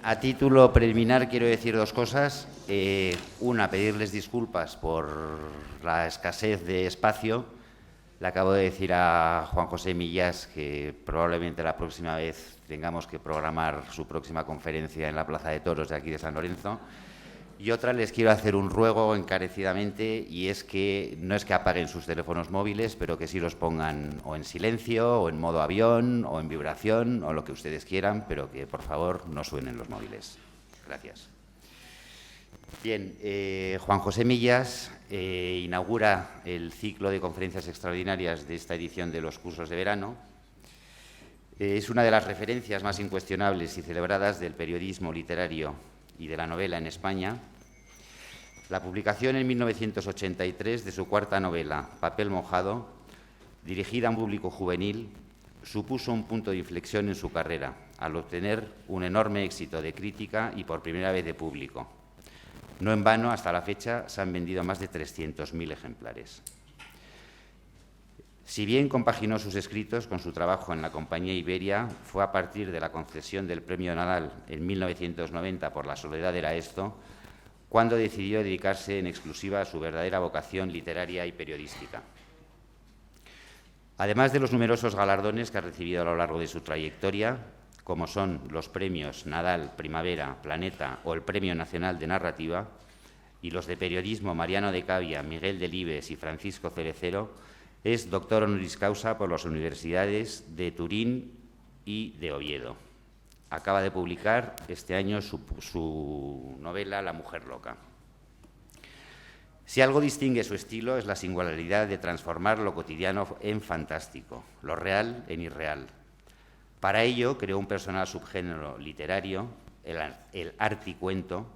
A título preliminar quiero decir dos cosas. Una, pedirles disculpas por la escasez de espacio. Le acabo de decir a Juan José Millás que probablemente la próxima vez tengamos que programar su próxima conferencia en la Plaza de Toros de aquí de San Lorenzo. Y otra, les quiero hacer un ruego encarecidamente, y es que no es que apaguen sus teléfonos móviles, pero que sí los pongan o en silencio, o en modo avión, o en vibración, o lo que ustedes quieran, pero que por favor no suenen los móviles. Gracias. Bien, Juan José Millás inaugura el ciclo de conferencias extraordinarias de esta edición de los cursos de verano. Es una de las referencias más incuestionables y celebradas del periodismo literario y de la novela en España. La publicación en 1983 de su cuarta novela, Papel mojado, dirigida a un público juvenil, supuso un punto de inflexión en su carrera, al obtener un enorme éxito de crítica y por primera vez de público. No en vano, hasta la fecha, se han vendido más de 300.000 ejemplares. Si bien compaginó sus escritos con su trabajo en la Compañía Iberia, fue a partir de la concesión del Premio Nadal en 1990 por La soledad era esto, cuando decidió dedicarse en exclusiva a su verdadera vocación literaria y periodística. Además de los numerosos galardones que ha recibido a lo largo de su trayectoria, como son los premios Nadal, Primavera, Planeta o el Premio Nacional de Narrativa, y los de periodismo Mariano de Cavia, Miguel Delibes y Francisco Cerecero, es doctor honoris causa por las universidades de Turín y de Oviedo. Acaba de publicar este año su novela La mujer loca. Si algo distingue su estilo es la singularidad de transformar lo cotidiano en fantástico, lo real en irreal. Para ello creó un personal subgénero literario, el articuento,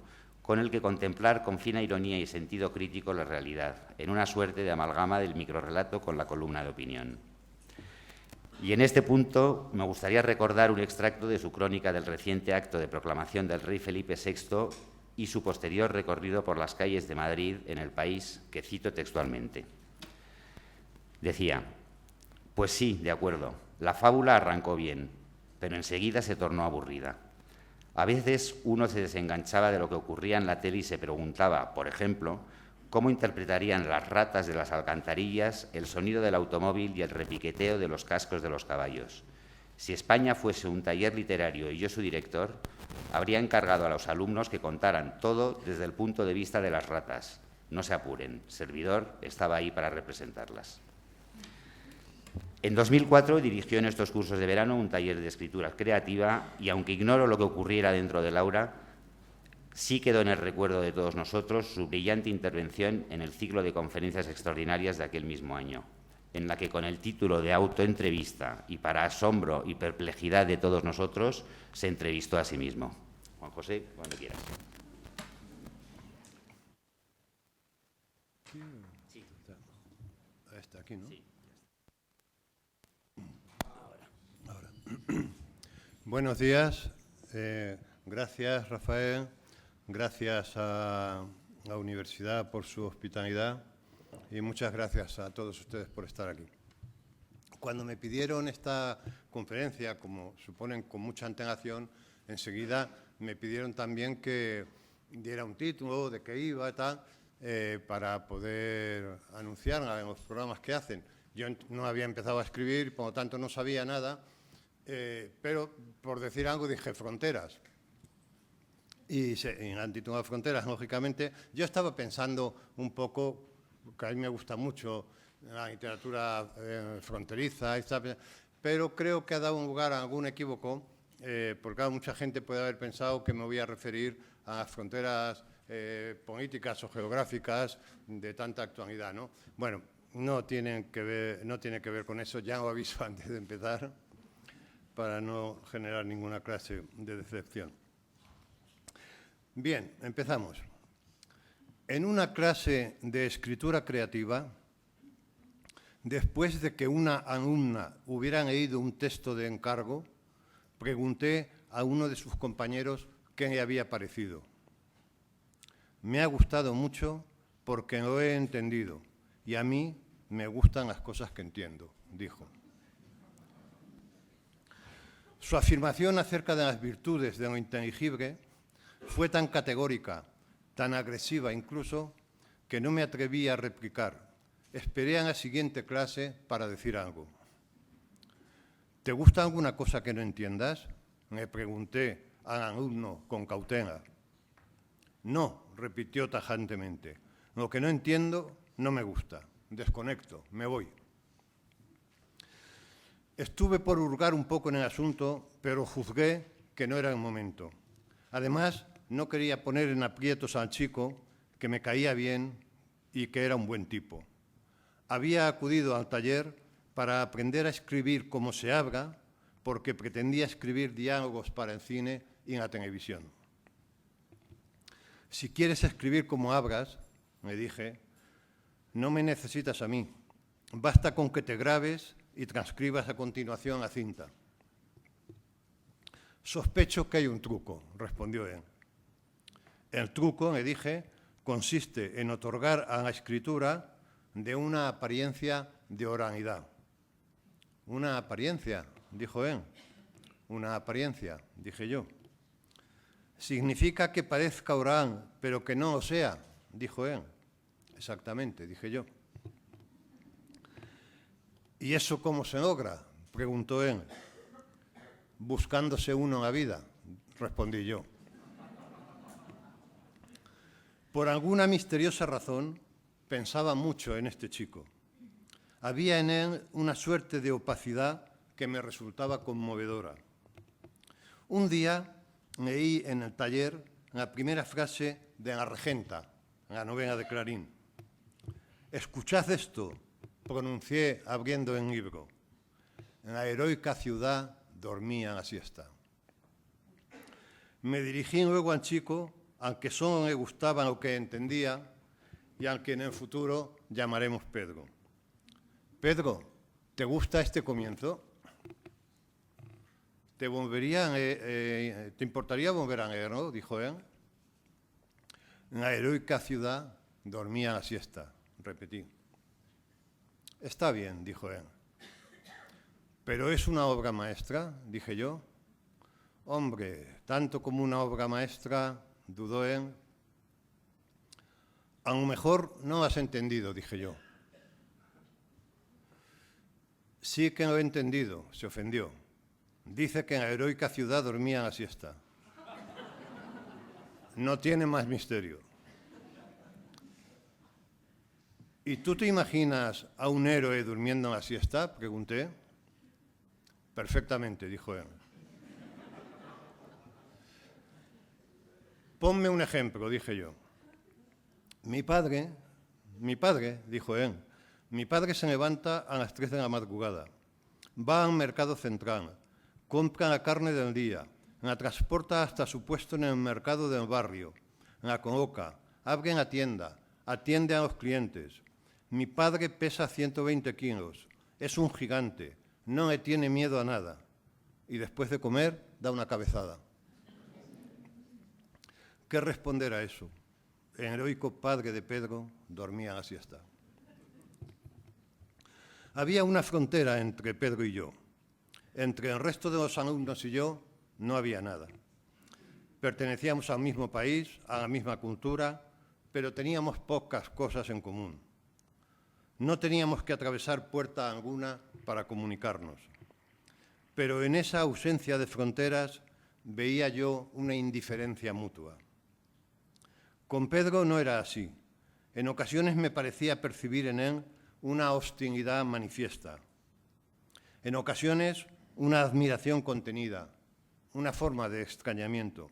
con el que contemplar con fina ironía y sentido crítico la realidad, en una suerte de amalgama del microrrelato con la columna de opinión. Y en este punto me gustaría recordar un extracto de su crónica del reciente acto de proclamación del rey Felipe VI y su posterior recorrido por las calles de Madrid, en El País, que cito textualmente. Decía: pues sí, de acuerdo, la fábula arrancó bien, pero enseguida se tornó aburrida. A veces uno se desenganchaba de lo que ocurría en la tele y se preguntaba, por ejemplo, cómo interpretarían las ratas de las alcantarillas el sonido del automóvil y el repiqueteo de los cascos de los caballos. Si España fuese un taller literario y yo su director, habría encargado a los alumnos que contaran todo desde el punto de vista de las ratas. No se apuren, servidor estaba ahí para representarlas. En 2004 dirigió en estos cursos de verano un taller de escritura creativa y, aunque ignoro lo que ocurriera dentro del aula, sí quedó en el recuerdo de todos nosotros su brillante intervención en el ciclo de conferencias extraordinarias de aquel mismo año, en la que, con el título de autoentrevista y para asombro y perplejidad de todos nosotros, se entrevistó a sí mismo. Juan José, cuando quieras. Sí. Está aquí, ¿no? Sí. Ahora. Buenos días. Gracias, Rafael. Gracias a la universidad por su hospitalidad y muchas gracias a todos ustedes por estar aquí. Cuando me pidieron esta conferencia, como suponen con mucha antelación, enseguida me pidieron también que diera un título, de qué iba y tal, para poder anunciarla en los programas que hacen. Yo no había empezado a escribir, por lo tanto no sabía nada, pero por decir algo dije fronteras. Y en el título de fronteras, lógicamente, yo estaba pensando un poco, que a mí me gusta mucho la literatura fronteriza, pero creo que ha dado lugar a algún equívoco, porque claro, mucha gente puede haber pensado que me voy a referir a las fronteras políticas o geográficas de tanta actualidad, ¿no? Bueno, no tiene que ver con eso, ya lo aviso antes de empezar, para no generar ninguna clase de decepción. Bien, empezamos. En una clase de escritura creativa, después de que una alumna hubiera leído un texto de encargo, pregunté a uno de sus compañeros qué le había parecido. Me ha gustado mucho porque lo he entendido y a mí me gustan las cosas que entiendo, dijo. Su afirmación acerca de las virtudes de lo inteligible fue tan categórica, tan agresiva incluso, que no me atreví a replicar. Esperé a la siguiente clase para decir algo. ¿Te gusta alguna cosa que no entiendas?, me pregunté al alumno con cautela. No, repitió tajantemente. Lo que no entiendo no me gusta. Desconecto, me voy. Estuve por hurgar un poco en el asunto, pero juzgué que no era el momento. Además, no quería poner en aprietos al chico, que me caía bien y que era un buen tipo. Había acudido al taller para aprender a escribir como se habla, porque pretendía escribir diálogos para el cine y en la televisión. Si quieres escribir como hablas, me dije, no me necesitas a mí. Basta con que te grabes y transcribas a continuación la cinta. Sospecho que hay un truco, respondió él. El truco, le dije, consiste en otorgar a la escritura de una apariencia de oralidad. Una apariencia, dijo él. Una apariencia, dije yo. Significa que parezca oral, pero que no lo sea, dijo él. Exactamente, dije yo. ¿Y eso cómo se logra?, preguntó él. Buscándose uno en la vida, respondí yo. Por alguna misteriosa razón, pensaba mucho en este chico. Había en él una suerte de opacidad que me resultaba conmovedora. Un día leí en el taller la primera frase de La Regenta, la novela de Clarín. «Escuchad esto», pronuncié abriendo el libro. En la heroica ciudad dormía la siesta. Me dirigí luego al chico, al que solo le gustaba lo que entendía y al que en el futuro llamaremos Pedro. «Pedro, ¿te gusta este comienzo? ¿Te importaría volver a leerlo?», dijo él. En la heroica ciudad dormía la siesta, repetí. «Está bien», dijo él. «¿Pero es una obra maestra?», dije yo. «Hombre, tanto como una obra maestra», dudó él. «A lo mejor no lo has entendido», dije yo. «Sí que lo he entendido», se ofendió. «Dice que en la heroica ciudad dormía la siesta. No tiene más misterio». «¿Y tú te imaginas a un héroe durmiendo en la siesta?», pregunté. «Perfectamente», dijo él. «Ponme un ejemplo», dije yo. Mi padre, dijo él, mi padre se levanta a las 3 de la madrugada, va al mercado central, compra la carne del día, la transporta hasta su puesto en el mercado del barrio, la coloca, abre la tienda, atiende a los clientes. Mi padre pesa 120 kilos, es un gigante, no le tiene miedo a nada. Y después de comer, da una cabezada. ¿Qué responder a eso? El heroico padre de Pedro dormía la siesta. Había una frontera entre Pedro y yo. Entre el resto de los alumnos y yo no había nada. Pertenecíamos al mismo país, a la misma cultura, pero teníamos pocas cosas en común. No teníamos que atravesar puerta alguna para comunicarnos. Pero en esa ausencia de fronteras veía yo una indiferencia mutua. Con Pedro no era así. En ocasiones me parecía percibir en él una hostilidad manifiesta. En ocasiones una admiración contenida, una forma de extrañamiento.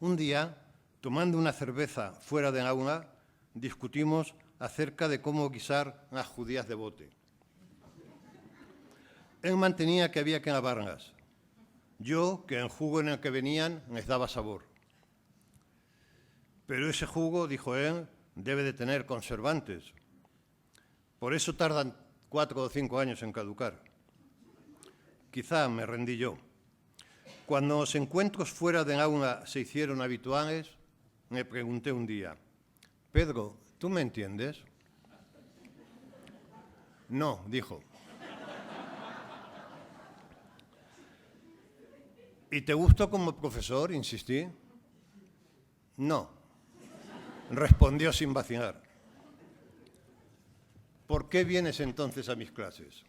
Un día, tomando una cerveza fuera del aula, discutimos acerca de cómo guisar las judías de bote. Él mantenía que había que lavarlas. Yo, que el jugo en el que venían les daba sabor. Pero ese jugo, dijo él, debe de tener conservantes. Por eso tardan 4 o 5 años en caducar. Quizá me rendí yo. Cuando los encuentros fuera del aula se hicieron habituales, me pregunté un día, «Pedro, ¿tú me entiendes?» «No», dijo. ¿Y te gustó como profesor?, insistí. No, respondió sin vacilar. ¿Por qué vienes entonces a mis clases?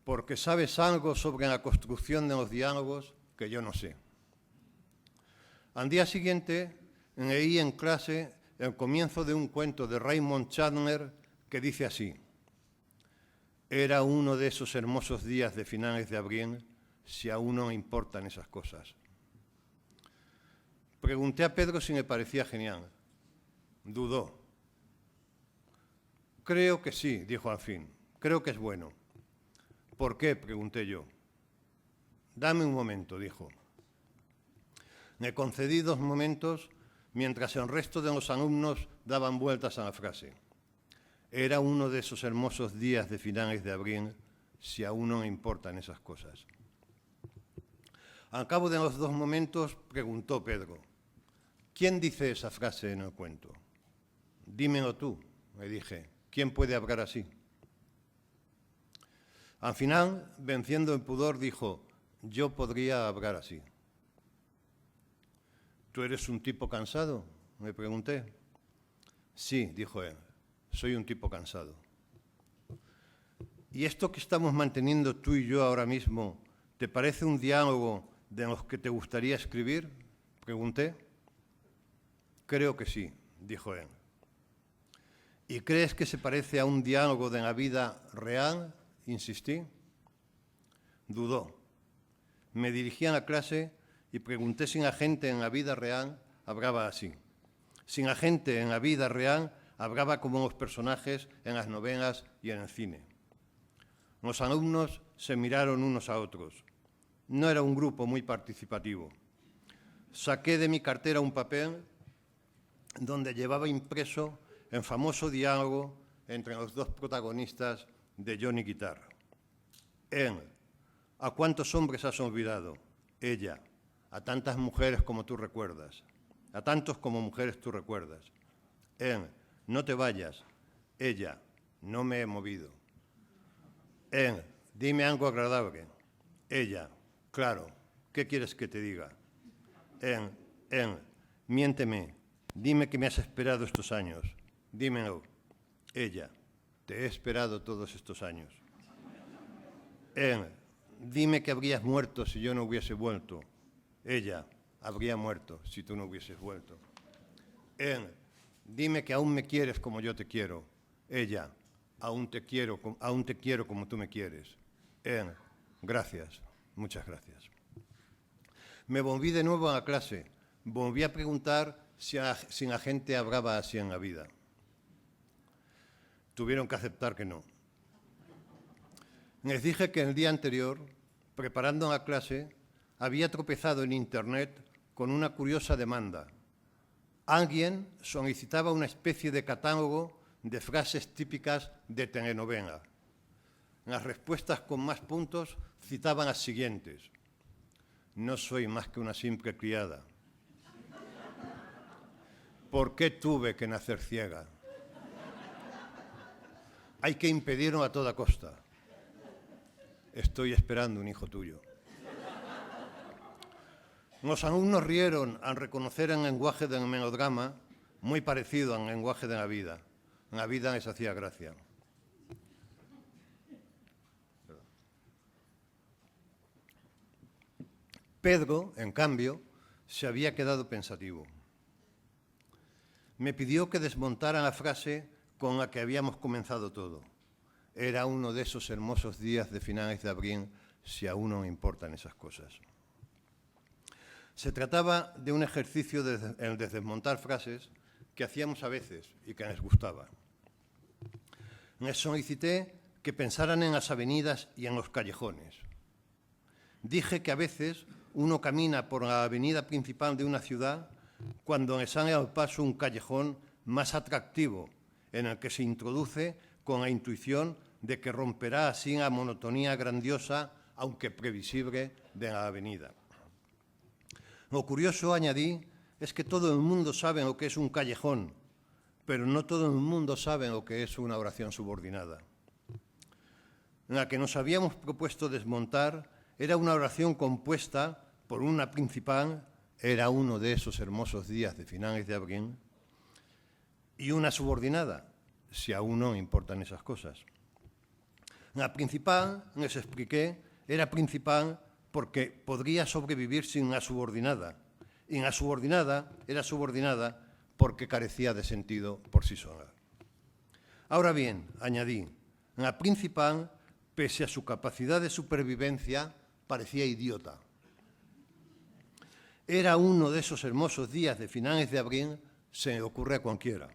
Porque sabes algo sobre la construcción de los diálogos que yo no sé. Al día siguiente leí en clase el comienzo de un cuento de Raymond Chandler que dice así: era uno de esos hermosos días de finales de abril, si aún no importan esas cosas. Pregunté a Pedro si me parecía genial. Dudó. Creo que sí, dijo al fin. Creo que es bueno. ¿Por qué?, pregunté yo. Dame un momento, dijo. Me concedí 2 momentos mientras el resto de los alumnos daban vueltas a la frase. Era uno de esos hermosos días de finales de abril, si aún no importan esas cosas. Al cabo de los 2 momentos, preguntó Pedro: ¿quién dice esa frase en el cuento? Dímelo tú, le dije. ¿Quién puede hablar así? Al final, venciendo el pudor, dijo: yo podría hablar así. ¿Tú eres un tipo cansado?, me pregunté. Sí, dijo él, soy un tipo cansado. ¿Y esto que estamos manteniendo tú y yo ahora mismo, te parece un diálogo de los que te gustaría escribir?, pregunté. Creo que sí, dijo él. ¿Y crees que se parece a un diálogo de la vida real?, insistí. Dudó. Me dirigí a la clase y pregunté si la gente en la vida real hablaba así. Si la gente en la vida real hablaba como los personajes en las novelas y en el cine. Los alumnos se miraron unos a otros. No era un grupo muy participativo. Saqué de mi cartera un papel donde llevaba impreso el famoso diálogo entre los 2 protagonistas de Johnny Guitar. Él: ¿a cuántos hombres has olvidado? Ella: a tantas mujeres como tú recuerdas. A tantos como mujeres tú recuerdas. Él: no te vayas. Ella: no me he movido. Él: dime algo agradable. Ella: claro, ¿qué quieres que te diga? Él: miénteme. Dime que me has esperado estos años. Dímelo. Ella: te he esperado todos estos años. Él: dime que habrías muerto si yo no hubiese vuelto. Ella: habría muerto si tú no hubieses vuelto. Él: dime que aún me quieres como yo te quiero. Ella: aún te quiero como tú me quieres. Él: gracias, muchas gracias. Me volví de nuevo a la clase. Volví a preguntar si la gente hablaba así en la vida. Tuvieron que aceptar que no. Les dije que el día anterior, preparando la clase, había tropezado en Internet con una curiosa demanda. Alguien solicitaba una especie de catálogo de frases típicas de telenovela. Las respuestas con más puntos citaban las siguientes: no soy más que una simple criada. ¿Por qué tuve que nacer ciega? Hay que impedirlo a toda costa. Estoy esperando un hijo tuyo. Los alumnos rieron al reconocer el lenguaje del melodrama muy parecido al lenguaje de la vida. La vida les hacía gracia. Pedro, en cambio, se había quedado pensativo. Me pidió que desmontara la frase con la que habíamos comenzado todo. Era uno de esos hermosos días de finales de abril, si aún no importan esas cosas. Se trataba de un ejercicio de desmontar frases que hacíamos a veces y que les gustaba. Les solicité que pensaran en las avenidas y en los callejones. Dije que a veces uno camina por la avenida principal de una ciudad cuando le sale al paso un callejón más atractivo, en el que se introduce con la intuición de que romperá así la monotonía grandiosa, aunque previsible, de la avenida. Lo curioso, añadí, es que todo el mundo sabe lo que es un callejón, pero no todo el mundo sabe lo que es una oración subordinada. La que nos habíamos propuesto desmontar era una oración compuesta por una principal, era uno de esos hermosos días de finales de abril, y una subordinada, si aún no importan esas cosas. La principal, les expliqué, era principal porque podría sobrevivir sin la subordinada, y la subordinada era subordinada porque carecía de sentido por sí sola. Ahora bien, añadí, la principal, pese a su capacidad de supervivencia, parecía idiota. Era uno de esos hermosos días de finales de abril, se le ocurre a cualquiera.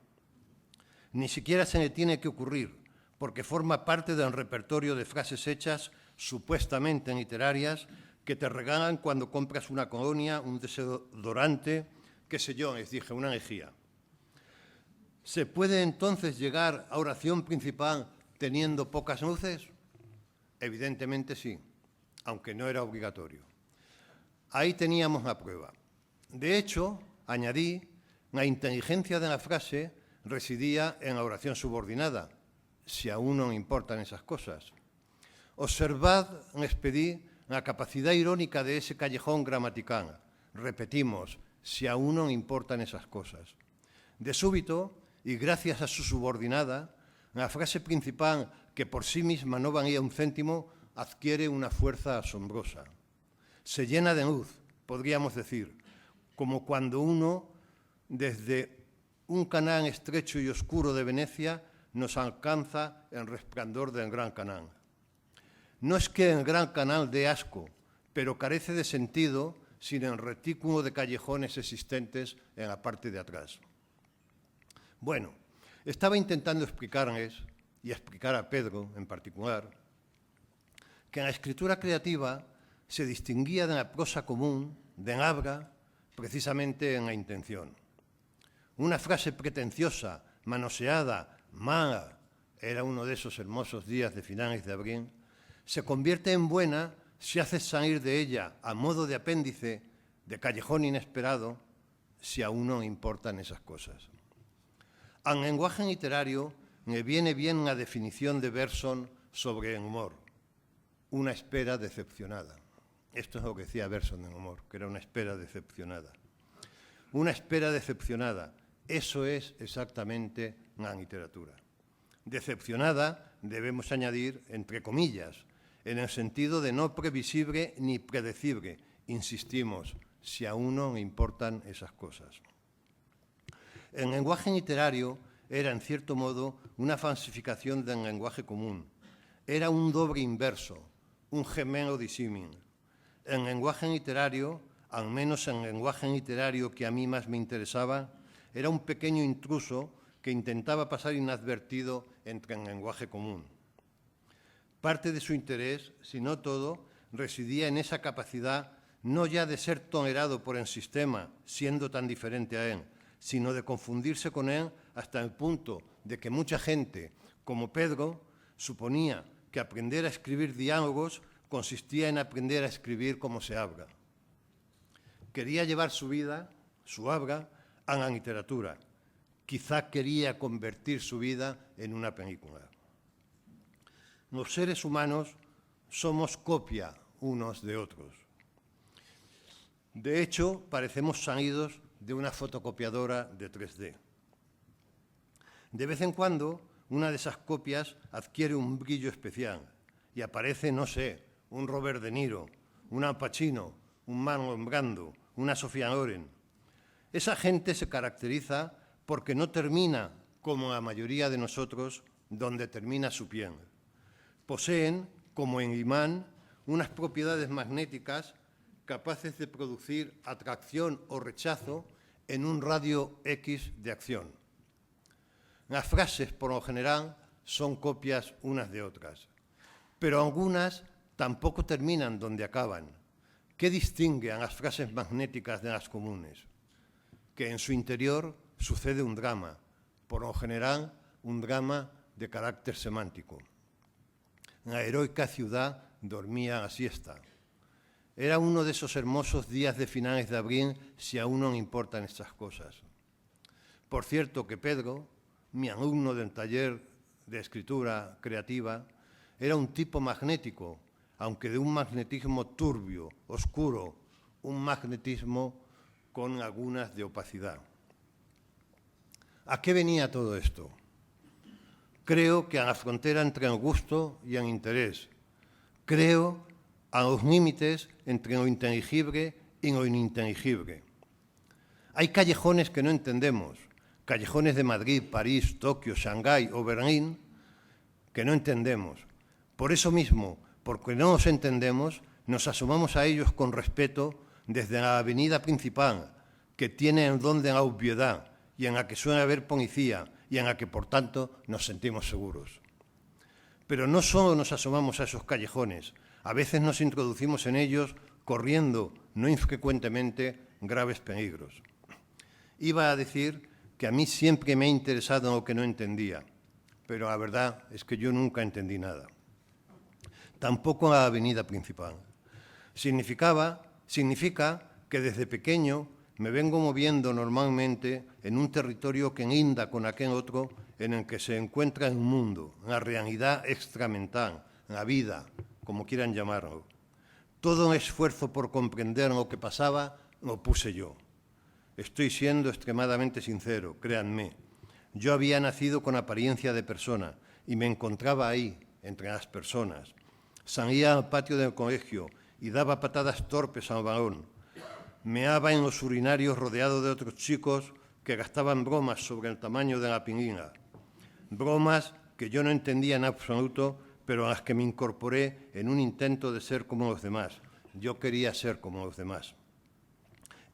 Ni siquiera se le tiene que ocurrir, porque forma parte del repertorio de frases hechas supuestamente literarias que te regalan cuando compras una colonia, un desodorante, qué sé yo, les dije, una lejía. ¿Se puede entonces llegar a oración principal teniendo pocas luces? Evidentemente sí, aunque no era obligatorio. Ahí teníamos la prueba. De hecho, añadí, la inteligencia de la frase residía en la oración subordinada, si aún no importan esas cosas. Observad, les pedí, la capacidad irónica de ese callejón gramatical. Repetimos, si aún no importan esas cosas. De súbito, y gracias a su subordinada, la frase principal, que por sí misma no valía un céntimo, adquiere una fuerza asombrosa. Se llena de luz, podríamos decir, como cuando uno, desde un canal estrecho y oscuro de Venecia, nos alcanza el resplandor del Gran Canal. No es que el Gran Canal dé asco, pero carece de sentido sin el retículo de callejones existentes en la parte de atrás. Bueno, estaba intentando explicarles, y explicar a Pedro en particular, que en la escritura creativa se distinguía de la prosa común, del habla, precisamente en la intención. Una frase pretenciosa, manoseada, mala, era uno de esos hermosos días de finales de abril, se convierte en buena si haces salir de ella, a modo de apéndice, de callejón inesperado, si aún no importan esas cosas. Al lenguaje literario le viene bien la definición de Bergson sobre el humor, una espera decepcionada. Esto es lo que decía Bergson del humor, que era una espera decepcionada. Una espera decepcionada, eso es exactamente la literatura. Decepcionada, debemos añadir, entre comillas, en el sentido de no previsible ni predecible, insistimos, si a uno le importan esas cosas. El lenguaje literario era, en cierto modo, una falsificación del lenguaje común. Era un doble inverso, un gemelo disímil. El lenguaje literario, al menos el lenguaje literario que a mí más me interesaba, era un pequeño intruso que intentaba pasar inadvertido entre el lenguaje común. Parte de su interés, si no todo, residía en esa capacidad no ya de ser tolerado por el sistema, siendo tan diferente a él, sino de confundirse con él hasta el punto de que mucha gente, como Pedro, suponía que aprender a escribir diálogos consistía en aprender a escribir como se habla. Quería llevar su vida, su habla, a la literatura. Quizá quería convertir su vida en una película. Los seres humanos somos copia unos de otros. De hecho, parecemos salidos de una fotocopiadora de 3D. De vez en cuando, una de esas copias adquiere un brillo especial y aparece, no sé, un Robert De Niro, un Al Pacino, un Marlon Brando, una Sofía Loren. Esa gente se caracteriza porque no termina, como la mayoría de nosotros, donde termina su piel. Poseen, como en imán, unas propiedades magnéticas capaces de producir atracción o rechazo en un radio X de acción. Las frases, por lo general, son copias unas de otras, pero algunas tampoco terminan donde acaban. ¿Qué distingue a las frases magnéticas de las comunes? Que en su interior sucede un drama, por lo general un drama de carácter semántico. La heroica ciudad dormía a siesta. Era uno de esos hermosos días de finales de abril, si aún no importan estas cosas. Por cierto que Pedro, mi alumno del taller de escritura creativa, era un tipo magnético, aunque de un magnetismo turbio, oscuro, un magnetismo con lagunas de opacidad. ¿A qué venía todo esto? Creo que a la frontera entre el gusto y el interés. Creo a los límites entre lo inteligible y lo ininteligible. Hay callejones que no entendemos, callejones de Madrid, París, Tokio, Shanghái o Berlín, que no entendemos. Por eso mismo, porque no los entendemos, nos asomamos a ellos con respeto desde la avenida principal, que tiene el don de la obviedad y en la que suele haber policía y en la que, por tanto, nos sentimos seguros. Pero no solo nos asomamos a esos callejones, a veces nos introducimos en ellos corriendo, no infrecuentemente, graves peligros. Iba a decir que a mí siempre me ha interesado lo que no entendía, pero la verdad es que yo nunca entendí nada. Tampoco la avenida principal. Significa que desde pequeño me vengo moviendo normalmente en un territorio que linda con aquel otro en el que se encuentra el mundo, la realidad extramental, la vida, como quieran llamarlo. Todo el esfuerzo por comprender lo que pasaba lo puse yo. Estoy siendo extremadamente sincero, créanme. Yo había nacido con apariencia de persona y me encontraba ahí, entre las personas. Salía al patio del colegio y daba patadas torpes al balón. Meaba en los urinarios rodeado de otros chicos que gastaban bromas sobre el tamaño de la pinina. Bromas que yo no entendía en absoluto, pero a las que me incorporé en un intento de ser como los demás. Yo quería ser como los demás.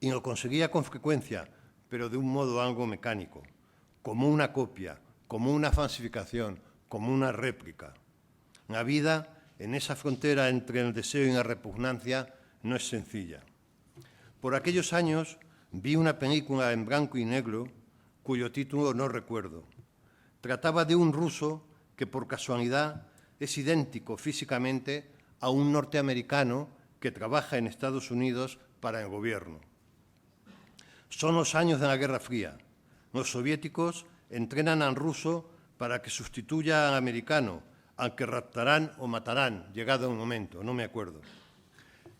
Y lo conseguía con frecuencia, pero de un modo algo mecánico, como una copia, como una falsificación, como una réplica. La vida, en esa frontera entre el deseo y la repugnancia, no es sencilla. Por aquellos años vi una película en blanco y negro cuyo título no recuerdo. Trataba de un ruso que por casualidad es idéntico físicamente a un norteamericano que trabaja en Estados Unidos para el gobierno. Son los años de la Guerra Fría. Los soviéticos entrenan al ruso para que sustituya al americano, al que raptarán o matarán, llegado el momento, no me acuerdo.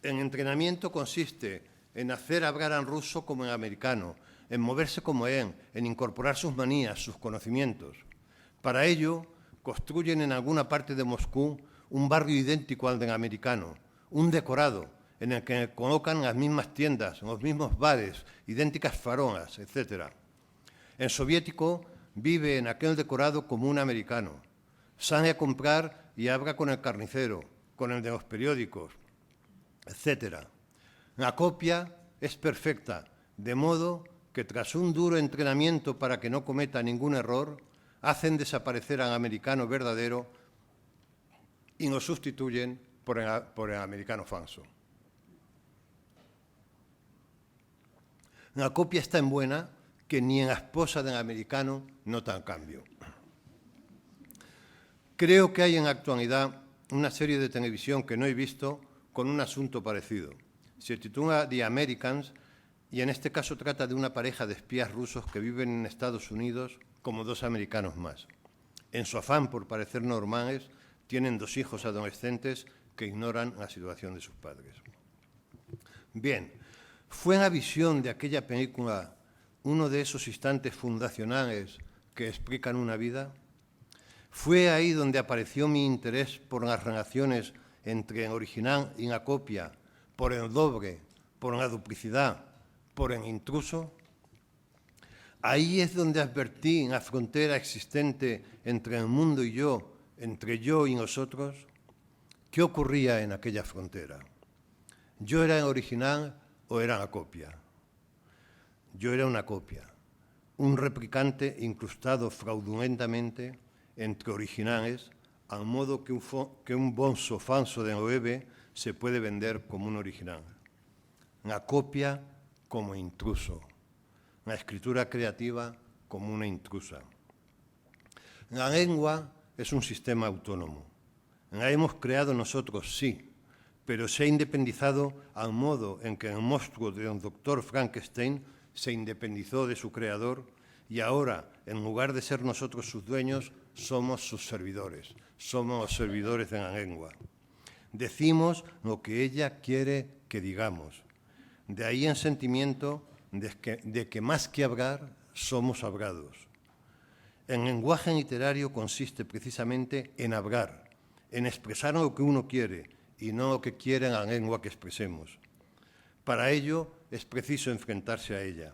El entrenamiento consiste en hacer hablar al ruso como el americano, en moverse como él, en incorporar sus manías, sus conocimientos. Para ello, construyen en alguna parte de Moscú un barrio idéntico al del americano, un decorado, en el que colocan las mismas tiendas, los mismos bares, idénticas farolas, etc. El soviético vive en aquel decorado como un americano. Sale a comprar y habla con el carnicero, con el de los periódicos, etc. La copia es perfecta, de modo que tras un duro entrenamiento para que no cometa ningún error, hacen desaparecer al americano verdadero y lo sustituyen por el americano falso. La copia es tan buena que ni en la esposa del americano nota el cambio. Creo que hay en la actualidad una serie de televisión que no he visto con un asunto parecido. Se titula The Americans y en este caso trata de una pareja de espías rusos que viven en Estados Unidos como dos americanos más. En su afán por parecer normales, tienen dos hijos adolescentes que ignoran la situación de sus padres. Bien, ¿fue la visión de aquella película uno de esos instantes fundacionales que explican una vida? ¿Fue ahí donde apareció mi interés por las relaciones entre el original y la copia, por el doble, por la duplicidad, por el intruso? Ahí es donde advertí la frontera existente entre el mundo y yo, entre yo y nosotros. ¿Qué ocurría en aquella frontera? ¿Yo era el original o era la copia? Yo era una copia, un replicante incrustado fraudulentamente entre originales, al modo que un bonzo falso de 9 se puede vender como un original. La copia como intruso, la escritura creativa como una intrusa. La lengua es un sistema autónomo. La hemos creado nosotros, sí, pero se ha independizado al modo en que el monstruo del doctor Frankenstein se independizó de su creador y ahora, en lugar de ser nosotros sus dueños, somos sus servidores, somos los servidores de la lengua. Decimos lo que ella quiere que digamos. De ahí el sentimiento de que más que hablar, somos hablados. El lenguaje literario consiste precisamente en hablar, en expresar lo que uno quiere y no lo que quiere la lengua que expresemos. Para ello es preciso enfrentarse a ella,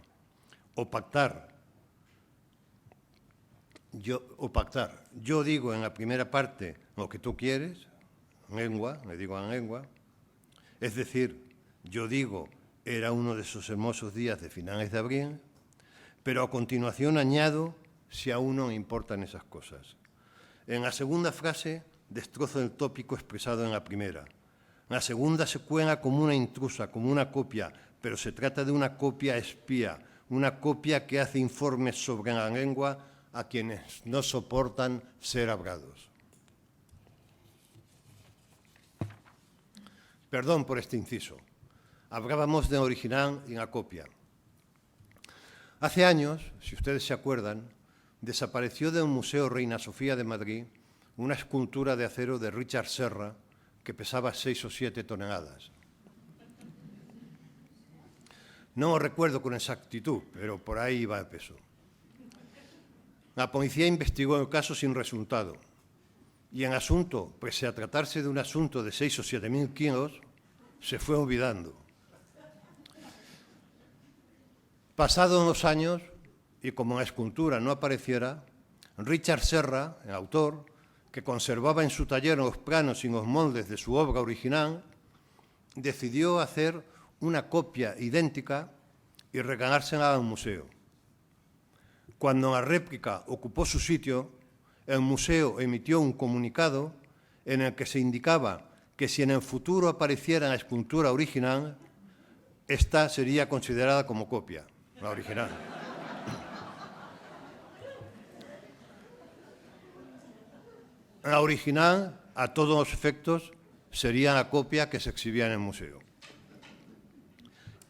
o pactar. Yo digo en la primera parte lo que tú quieres, lengua, le digo a la lengua, es decir, yo digo, era uno de esos hermosos días de finales de abril, pero a continuación añado si a uno le importan esas cosas. En la segunda frase destrozo el tópico expresado en la primera. La segunda se cuela como una intrusa, como una copia, pero se trata de una copia espía, una copia que hace informes sobre la lengua a quienes no soportan ser hablados. Perdón por este inciso. Hablábamos del original y la copia. Hace años, si ustedes se acuerdan, desapareció del Museo Reina Sofía de Madrid una escultura de acero de Richard Serra que pesaba 6 o 7 toneladas. No lo recuerdo con exactitud, pero por ahí iba el peso. La policía investigó el caso sin resultado y el asunto, pese a tratarse de un asunto de 6 o 7.000 kilos, se fue olvidando. Pasados los años, y como la escultura no apareciera, Richard Serra, el autor, que conservaba en su taller los planos y los moldes de su obra original, decidió hacer una copia idéntica y regalársela al museo. Cuando la réplica ocupó su sitio, el museo emitió un comunicado en el que se indicaba que si en el futuro apareciera la escultura original, esta sería considerada como copia, la original. La original, a todos los efectos, sería la copia que se exhibía en el museo.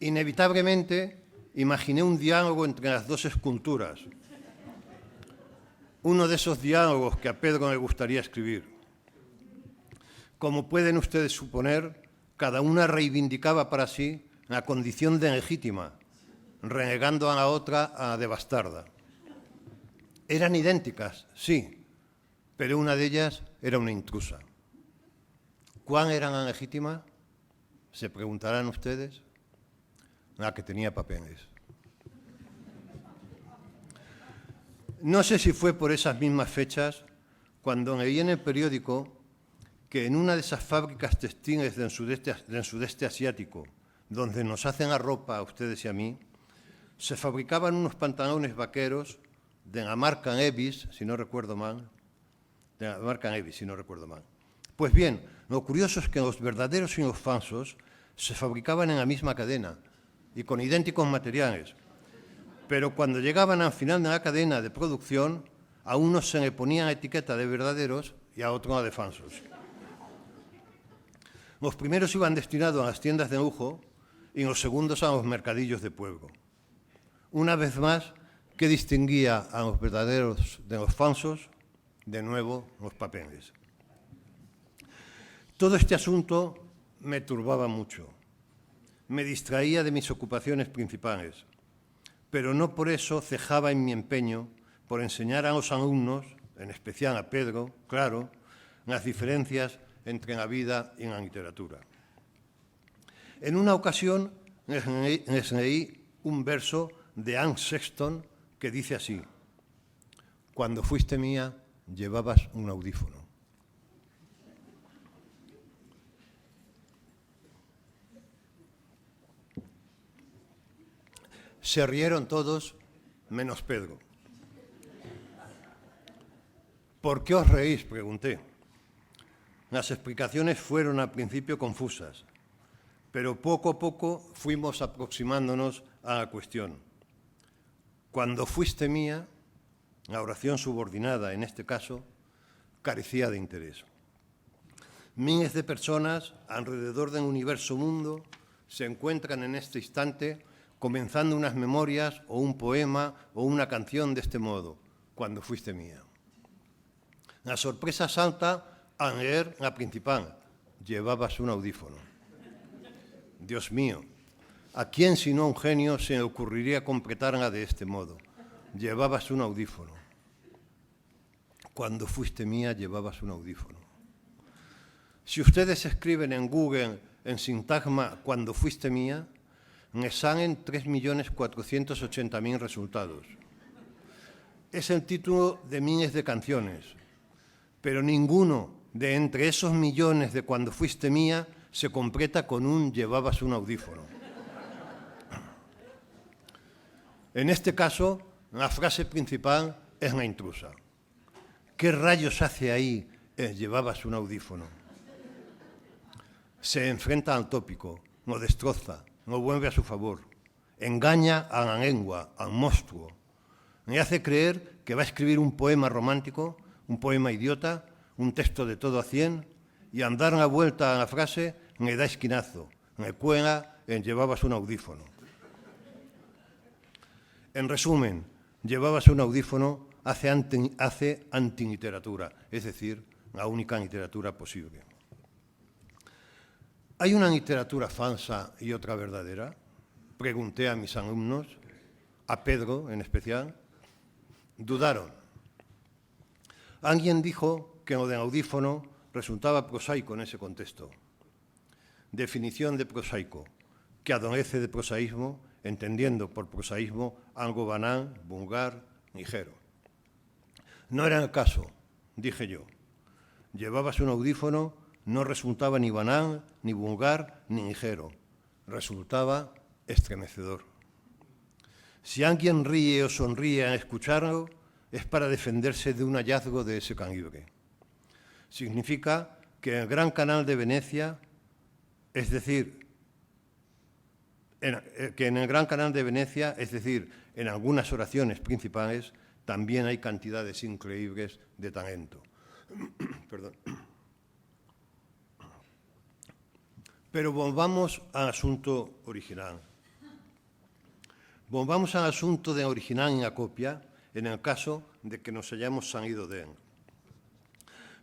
Inevitablemente, imaginé un diálogo entre las dos esculturas. Uno de esos diálogos que a Pedro le gustaría escribir. Como pueden ustedes suponer, cada una reivindicaba para sí la condición de legítima, renegando a la otra a de bastarda. Eran idénticas, sí, pero una de ellas era una intrusa. ¿Cuál era la legítima? Se preguntarán ustedes. La que tenía papeles. No sé si fue por esas mismas fechas cuando leí en el periódico que en una de esas fábricas textiles del sudeste asiático, donde nos hacen la ropa a ustedes y a mí, se fabricaban unos pantalones vaqueros de la marca Levi's, si no recuerdo mal. Pues bien, lo curioso es que los verdaderos y los falsos se fabricaban en la misma cadena y con idénticos materiales. Pero cuando llegaban al final de la cadena de producción, a unos se le ponía la etiqueta de verdaderos y a otros la de falsos. Los primeros iban destinados a las tiendas de lujo y los segundos a los mercadillos de pueblo. Una vez más, ¿qué distinguía a los verdaderos de los falsos? De nuevo, los papeles. Todo este asunto me turbaba mucho. Me distraía de mis ocupaciones principales, pero no por eso cejaba en mi empeño por enseñar a los alumnos, en especial a Pedro, claro, las diferencias entre la vida y la literatura. En una ocasión les leí un verso de Anne Sexton que dice así: cuando fuiste mía, llevabas un audífono. Se rieron todos, menos Pedro. ¿Por qué os reís?, pregunté. Las explicaciones fueron al principio confusas, pero poco a poco fuimos aproximándonos a la cuestión. Cuando fuiste mía, la oración subordinada en este caso, carecía de interés. Miles de personas alrededor del universo mundo se encuentran en este instante comenzando unas memorias o un poema o una canción de este modo: cuando fuiste mía. La sorpresa salta al leer la principal: llevabas un audífono. Dios mío, ¿a quién sino a un genio se le ocurriría completarla de este modo? Llevabas un audífono. Cuando fuiste mía, llevabas un audífono. Si ustedes escriben en Google, en sintagma, cuando fuiste mía, me salen 3.480.000 resultados. Es el título de miles de canciones, pero ninguno de entre esos millones de cuando fuiste mía se completa con un llevabas un audífono. En este caso, la frase principal es la intrusa. ¿Qué rayos hace ahí el llevabas un audífono? Se enfrenta al tópico, lo destroza, lo vuelve a su favor, engaña a la lengua, al monstruo. Me hace creer que va a escribir un poema romántico, un poema idiota, un texto de todo a 100, y al dar la vuelta a la frase le da esquinazo, le cuela en llevabas un audífono. En resumen, llevabas un audífono hace antiliteratura, es decir, la única literatura posible. ¿Hay una literatura falsa y otra verdadera? Pregunté a mis alumnos, a Pedro en especial. Dudaron. Alguien dijo que lo del audífono resultaba prosaico en ese contexto. Definición de prosaico, que adolece de prosaísmo, entendiendo por prosaísmo algo banal, vulgar, ligero. No era el caso, dije yo. Llevabas un audífono, no resultaba ni banal, ni vulgar, ni ligero. Resultaba estremecedor. Si alguien ríe o sonríe al escucharlo, es para defenderse de un hallazgo de ese calibre. Significa que el Gran Canal de Venecia, es decir, en algunas oraciones principales, también hay cantidades increíbles de talento. Perdón. Pero volvamos al asunto original. Volvamos al asunto de original en la copia, en el caso de que nos hayamos salido de él.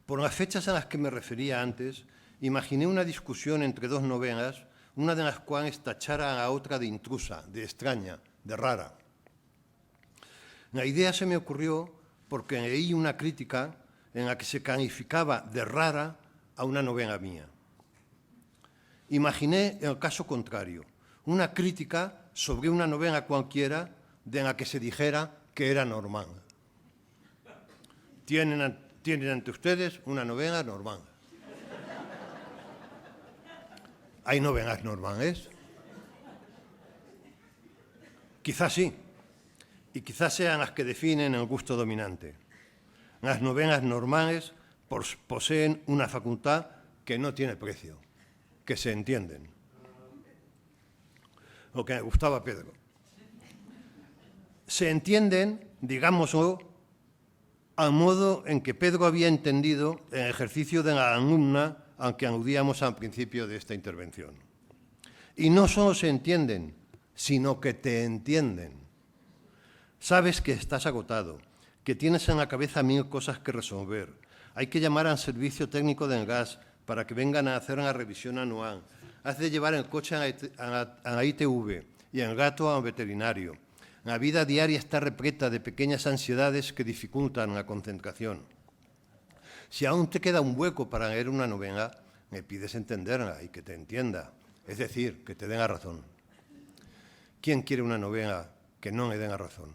Por las fechas a las que me refería antes, imaginé una discusión entre dos novelas, una de las cuales tachara a la otra de intrusa, de extraña, de rara. La idea se me ocurrió porque leí una crítica en la que se calificaba de rara a una novela mía. Imaginé el caso contrario, una crítica sobre una novela cualquiera de la que se dijera que era normal. Tienen ante ustedes una novela normal. ¿Hay novelas normales? Quizás sí, y quizás sean las que definen el gusto dominante. Las novelas normales poseen una facultad que no tiene precio, que se entienden. Lo que me gustaba a Pedro. Se entienden, digámoslo, al modo en que Pedro había entendido el ejercicio de la alumna al que aludíamos al principio de esta intervención. Y no solo se entienden, sino que te entienden. Sabes que estás agotado, que tienes en la cabeza 1000 cosas que resolver. Hay que llamar al servicio técnico del gas para que vengan a hacer una revisión anual. Has de llevar el coche a la ITV y el gato al veterinario. La vida diaria está repleta de pequeñas ansiedades que dificultan la concentración. Si aún te queda un hueco para leer una novela, me pides entenderla y que te entienda, es decir, que te den la razón. ¿Quién quiere una novela que no le den la razón?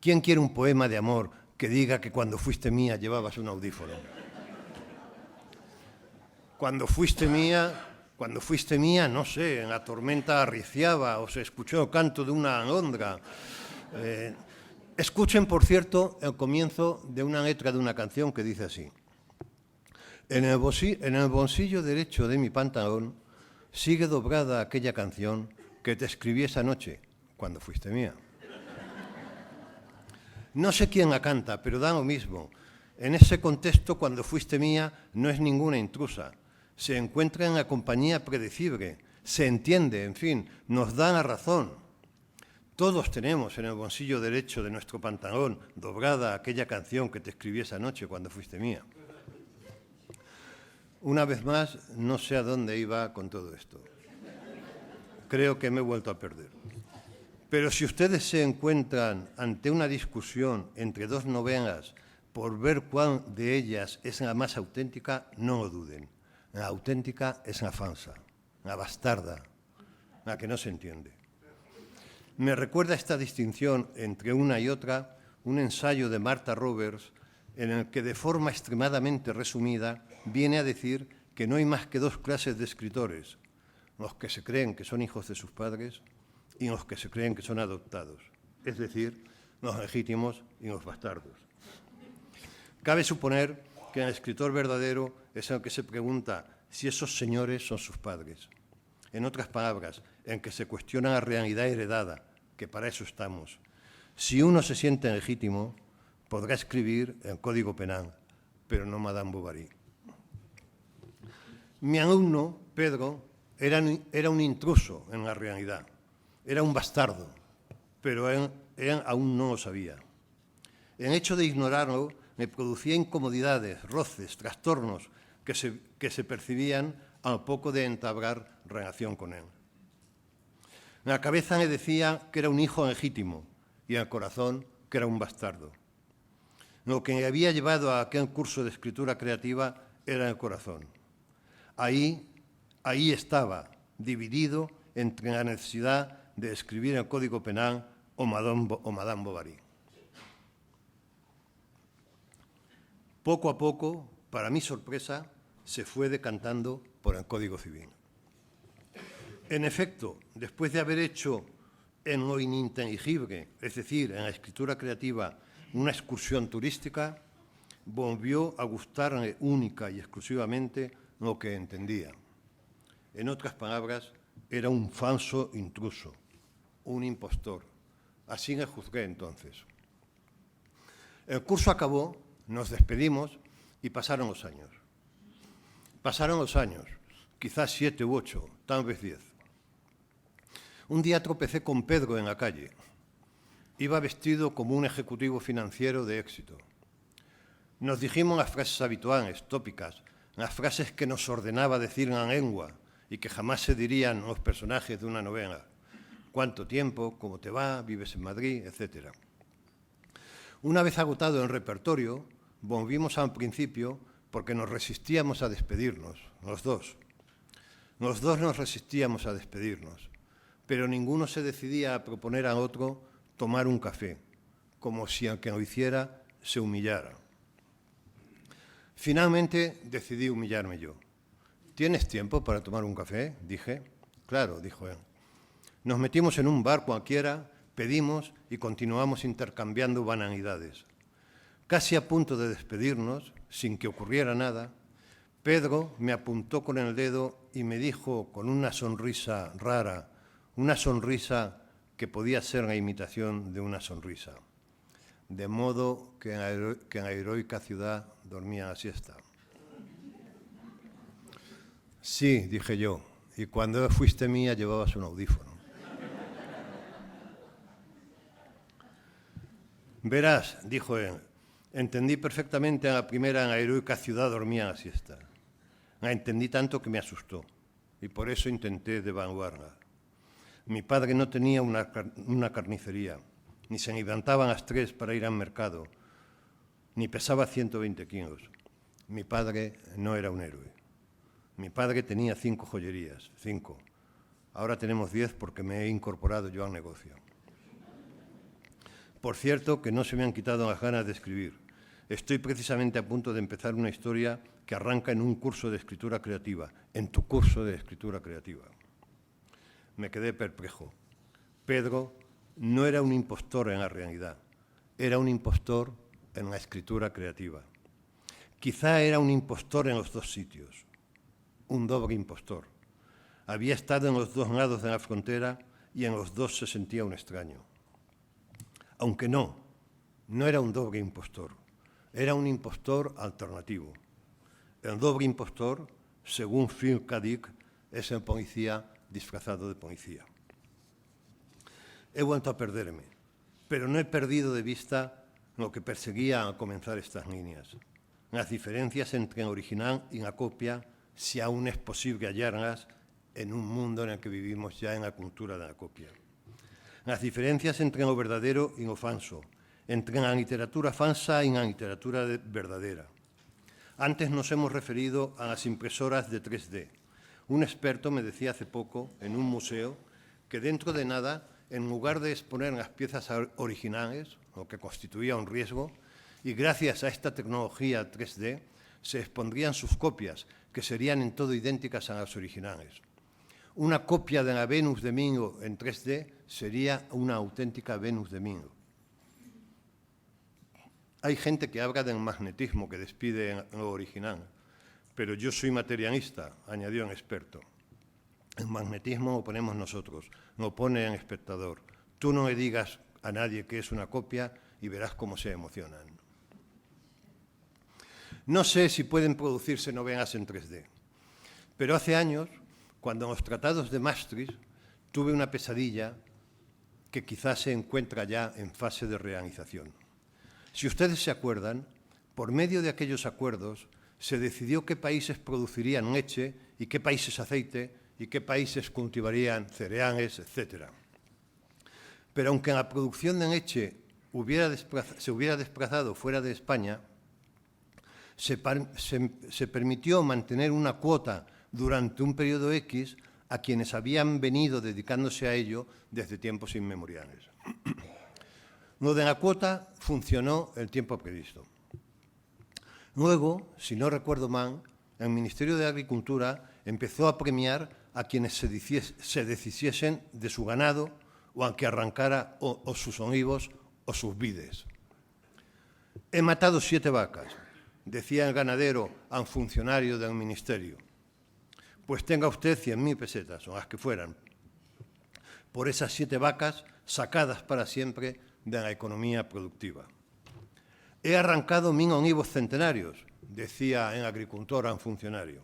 ¿Quién quiere un poema de amor que diga que cuando fuiste mía llevabas un audífono? Cuando fuiste mía, no sé, en la tormenta arreciaba o se escuchó el canto de una alondra. Escuchen, por cierto, el comienzo de una letra de una canción que dice así. En el bolsillo derecho de mi pantalón sigue dobrada aquella canción que te escribí esa noche, cuando fuiste mía. No sé quién la canta, pero da lo mismo. En ese contexto, cuando fuiste mía, no es ninguna intrusa. Se encuentra en la compañía predecible, se entiende, en fin, nos da la razón. Todos tenemos en el bolsillo derecho de nuestro pantalón dobrada aquella canción que te escribí esa noche cuando fuiste mía. Una vez más, no sé a dónde iba con todo esto. Creo que me he vuelto a perder. Pero si ustedes se encuentran ante una discusión entre dos novenas por ver cuál de ellas es la más auténtica, no lo duden. La auténtica es la falsa, la bastarda, la que no se entiende. Me recuerda esta distinción entre una y otra un ensayo de Martha Roberts en el que de forma extremadamente resumida viene a decir que no hay más que dos clases de escritores, los que se creen que son hijos de sus padres y los que se creen que son adoptados, es decir, los legítimos y los bastardos. Cabe suponer que el escritor verdadero es el que se pregunta si esos señores son sus padres. En otras palabras, en que se cuestiona la realidad heredada, que para eso estamos. Si uno se siente legítimo, podrá escribir el Código Penal, pero no Madame Bovary. Mi alumno, Pedro, era un intruso en la realidad. Era un bastardo, pero él aún no lo sabía. El hecho de ignorarlo me producía incomodidades, roces, trastornos que se percibían al poco de entablar relación con él. En la cabeza me decía que era un hijo legítimo y en el corazón que era un bastardo. Lo que me había llevado a aquel curso de escritura creativa era el corazón. Ahí estaba, dividido entre la necesidad de escribir el Código Penal o Madame Bovary. Poco a poco, para mi sorpresa, se fue decantando por el Código Civil. En efecto, después de haber hecho en lo ininteligible, es decir, en la escritura creativa, una excursión turística, volvió a gustarle única y exclusivamente lo que entendía. En otras palabras, era un falso intruso, un impostor. Así le juzgué entonces. El curso acabó, nos despedimos y pasaron los años. Pasaron los años, quizás 7 u 8, tal vez 10. Un día tropecé con Pedro en la calle. Iba vestido como un ejecutivo financiero de éxito. Nos dijimos las frases habituales, tópicas, las frases que nos ordenaba decir en la lengua y que jamás se dirían los personajes de una novela. ¿Cuánto tiempo? ¿Cómo te va? ¿Vives en Madrid? Etcétera. Una vez agotado el repertorio, volvimos al principio porque nos resistíamos a despedirnos, los dos. Los dos nos resistíamos a despedirnos, pero ninguno se decidía a proponer al otro tomar un café, como si al que lo hiciera se humillara. Finalmente decidí humillarme yo. ¿Tienes tiempo para tomar un café?, dije. Claro, dijo él. Nos metimos en un bar cualquiera, pedimos y continuamos intercambiando banalidades. Casi a punto de despedirnos, sin que ocurriera nada, Pedro me apuntó con el dedo y me dijo con una sonrisa rara, una sonrisa que podía ser la imitación de una sonrisa. De modo que en la heroica ciudad dormía la siesta. Sí, dije yo, y cuando fuiste mía llevabas un audífono. Verás, dijo él, entendí perfectamente a la primera en la heroica ciudad dormía la siesta. La entendí tanto que me asustó y por eso intenté devaluarla. Mi padre no tenía una carnicería, ni se levantaba a las 3 para ir al mercado, ni pesaba 120 kilos. Mi padre no era un héroe. Mi padre tenía 5 joyerías, 5. Ahora tenemos 10 porque me he incorporado yo al negocio. Por cierto, que no se me han quitado las ganas de escribir. Estoy precisamente a punto de empezar una historia que arranca en un curso de escritura creativa, en tu curso de escritura creativa. Me quedé perplejo. Pedro no era un impostor en la realidad, era un impostor en la escritura creativa. Quizá era un impostor en los dos sitios, un doble impostor. Había estado en los dos lados de la frontera y en los dos se sentía un extraño. Aunque no era un doble impostor, era un impostor alternativo. El doble impostor, según Phil K. Dick, es el policía disfrazado de policía. He vuelto a perderme, pero no he perdido de vista lo que perseguía al comenzar estas líneas. Las diferencias entre el original y la copia si aún es posible hallarlas en un mundo en el que vivimos ya en la cultura de la copia. Las diferencias entre lo verdadero y lo falso, entre la literatura falsa y la literatura verdadera. Antes nos hemos referido a las impresoras de 3D. Un experto me decía hace poco, en un museo, que dentro de nada, en lugar de exponer las piezas originales, lo que constituía un riesgo, y gracias a esta tecnología 3D, se expondrían sus copias, que serían en todo idénticas a las originales. Una copia de la Venus de Milo en 3D sería una auténtica Venus de Milo. Hay gente que habla del magnetismo que despide en lo original, pero yo soy materialista, añadió un experto. El magnetismo lo ponemos nosotros, lo pone el espectador. Tú no le digas a nadie que es una copia y verás cómo se emocionan. No sé si pueden producirse novelas en 3D, pero hace años, cuando en los tratados de Maastricht tuve una pesadilla que quizás se encuentra ya en fase de realización. Si ustedes se acuerdan, por medio de aquellos acuerdos se decidió qué países producirían leche y qué países aceite y qué países cultivarían cereales, etc. Pero aunque la producción de leche se hubiera desplazado fuera de España, se permitió mantener una cuota durante un periodo X a quienes habían venido dedicándose a ello desde tiempos inmemoriales. Lo de la cuota funcionó el tiempo previsto. Luego, si no recuerdo mal, el Ministerio de Agricultura empezó a premiar a quienes se deshiciesen de su ganado o a que arrancara o sus olivos o sus vides. He matado 7 vacas, decía el ganadero a un funcionario del ministerio. Pues tenga usted 100.000 pesetas, o las que fueran, por esas 7 vacas sacadas para siempre de la economía productiva. He arrancado 1.000 olivos centenarios, decía el agricultor a un funcionario.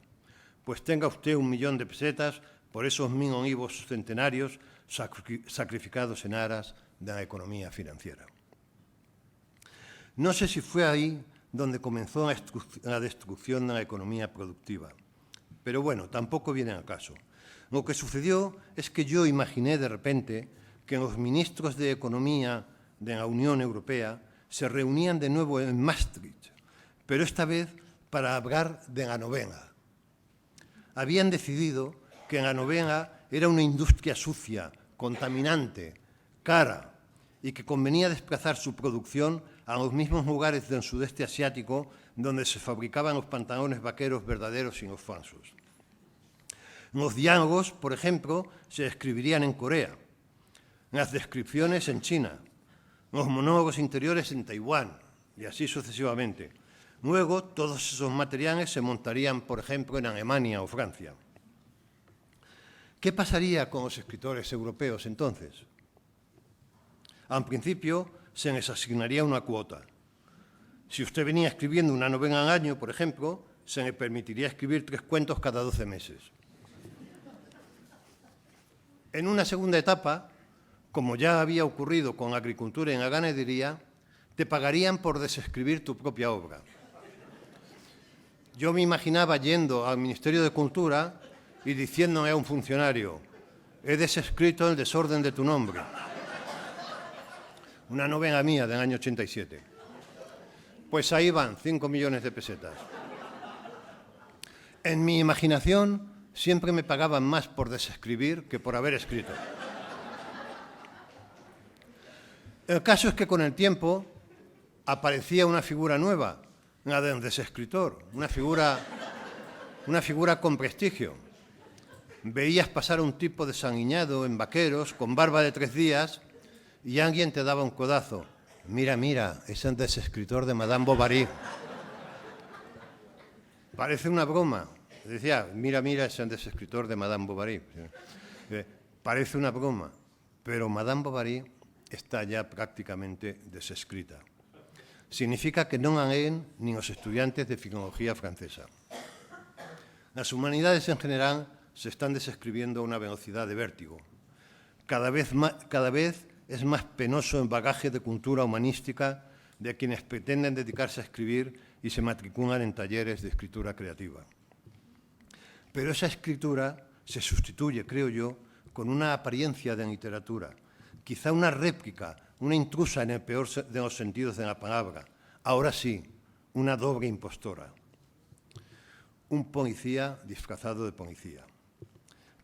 Pues tenga usted 1.000.000 de pesetas por esos 1.000 olivos centenarios sacrificados en aras de la economía financiera. No sé si fue ahí donde comenzó la destrucción de la economía productiva. Pero bueno, tampoco viene al caso. Lo que sucedió es que yo imaginé de repente que los ministros de Economía de la Unión Europea se reunían de nuevo en Maastricht, pero esta vez para hablar de la novela. Habían decidido que la novela era una industria sucia, contaminante, cara, y que convenía desplazar su producción a los mismos lugares del sudeste asiático donde se fabricaban los pantalones vaqueros verdaderos y los falsos. Los diálogos, por ejemplo, se escribirían en Corea, las descripciones en China, los monólogos interiores en Taiwán, y así sucesivamente. Luego, todos esos materiales se montarían, por ejemplo, en Alemania o Francia. ¿Qué pasaría con los escritores europeos entonces? Al principio, se les asignaría una cuota. Si usted venía escribiendo una novela al año, por ejemplo, se le permitiría escribir 3 cuentos cada 12 meses. En una segunda etapa, como ya había ocurrido con la agricultura y la ganadería, te pagarían por desescribir tu propia obra. Yo me imaginaba yendo al Ministerio de Cultura y diciéndole a un funcionario: he desescrito El desorden de tu nombre. Una novela mía del año 87. Pues ahí van 5 millones de pesetas. En mi imaginación siempre me pagaban más por desescribir que por haber escrito. El caso es que con el tiempo aparecía una figura nueva, la de un desescritor, una figura con prestigio. Veías pasar a un tipo desanguiñado en vaqueros, con barba de 3 días, y alguien te daba un codazo. Mira, mira, es el desescritor de Madame Bovary. Parece una broma. Decía, mira, mira, es el desescritor de Madame Bovary. Parece una broma, pero Madame Bovary está ya prácticamente desescrita. Significa que no la leen ni los estudiantes de filología francesa. Las humanidades en general se están desescribiendo a una velocidad de vértigo. Cada vez es más penoso el bagaje de cultura humanística de quienes pretenden dedicarse a escribir y se matriculan en talleres de escritura creativa. Pero esa escritura se sustituye, creo yo, con una apariencia de literatura, quizá una réplica, una intrusa en el peor de los sentidos de la palabra, ahora sí, una doble impostora. Un policía disfrazado de policía.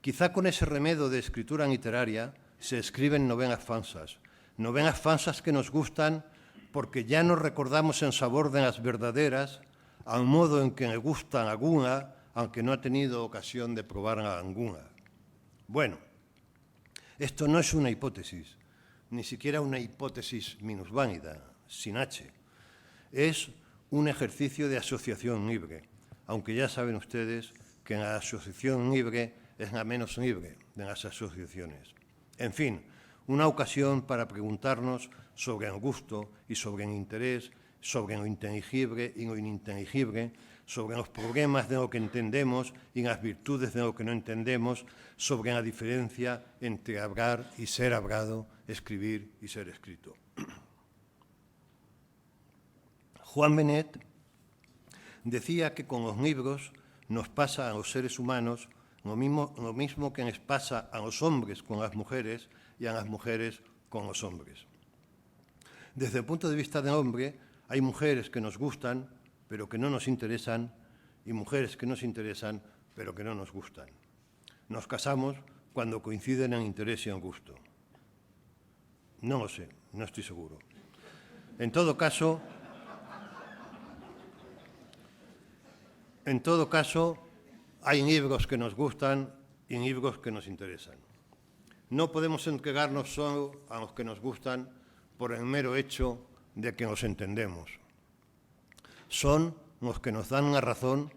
Quizá con ese remedio de escritura literaria se escriben novelas falsas que nos gustan porque ya no recordamos el sabor de las verdaderas al modo en que le gustan alguna, aunque no ha tenido ocasión de probarla alguna. Bueno, esto no es una hipótesis, ni siquiera una hipótesis minusválida, sin H. Es un ejercicio de asociación libre, aunque ya saben ustedes que la asociación libre es la menos libre de las asociaciones. En fin, una ocasión para preguntarnos sobre el gusto y sobre el interés, sobre lo inteligible y lo ininteligible, sobre los problemas de lo que entendemos y las virtudes de lo que no entendemos, sobre la diferencia entre hablar y ser hablado, escribir y ser escrito. Juan Benet decía que con los libros nos pasa a los seres humanos lo mismo que les pasa a los hombres con las mujeres y a las mujeres con los hombres. Desde el punto de vista del hombre, hay mujeres que nos gustan, pero que no nos interesan, y mujeres que nos interesan, pero que no nos gustan. Nos casamos cuando coinciden en interés y en gusto. No lo sé, no estoy seguro. En todo caso, hay libros que nos gustan y libros que nos interesan. No podemos entregarnos solo a los que nos gustan por el mero hecho de que los entendemos. Son los que nos dan la razón,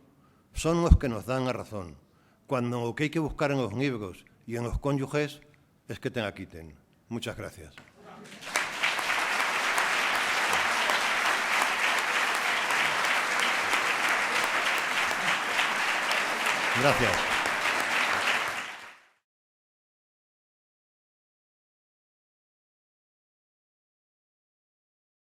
cuando lo que hay que buscar en los libros y en los cónyuges es que te la quiten. Muchas gracias. Gracias.